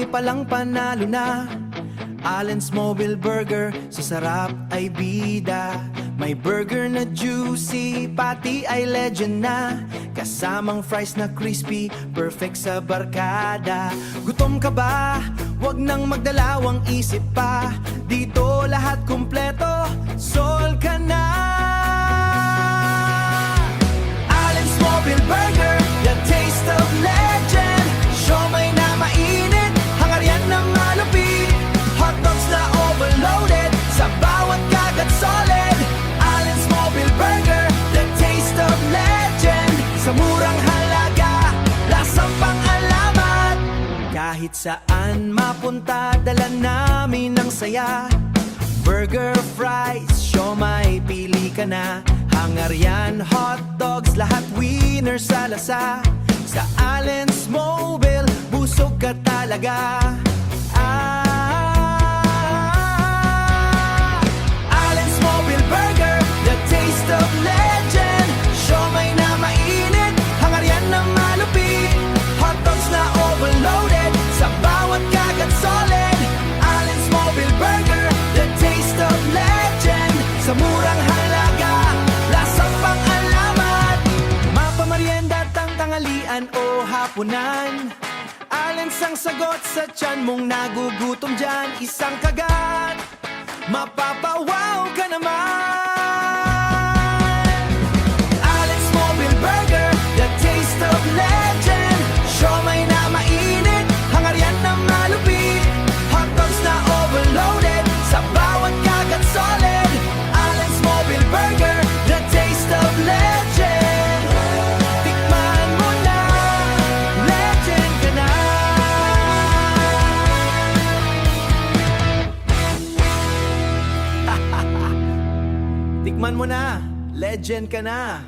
palang panalo na. Allen's Mobile Burger, sa sarap ay bida. May burger na juicy, pati ay legend na. Kasamang fries na crispy, perfect sa barkada. Gutom ka ba? Huwag nang magdalawang isip pa. Dito lahat kumpleto, sol ka na. Allen's Mobile Burger, the taste of legend. Siomai na mainit, hangaryan na malupit. Hotdogs na overloaded, sa bawat kagat solid. Allen's Mobile Burger, the taste of legend. Sa murang halaga, lasang pang-alamat. Kahit saan mapunta, dala namin ang saya. Burger, fries, siomai, pili ka na. Hangaryan, hotdogs, lahat winner sa lasa. Sa Allen's Mobile, busog ka talaga. Allen's Mobile Burger, the taste of legend. Siomai na mainit, hangaryan na malupit. Hotdogs na overloaded, sa bawat kagat solid. Allen's Mobile Burger, the taste of legend. Sa murang halaga, lasang pang-alamat. Mapamarienda, tanghalian o hapunan. Allen's ang sagot sa tiyan mong nagugutom dyan. Isang kagat, mapapawaw ka naman. Allen's Mobile Burger, the taste of legend. Siomai na mainit, hangaryan na malupit. Hotdogs na overloaded, sa bawat kagat solid. Allen's Mobile Burger, the taste of legend. Tikman mo na, legend ka na. Tikman mo na, legend ka na.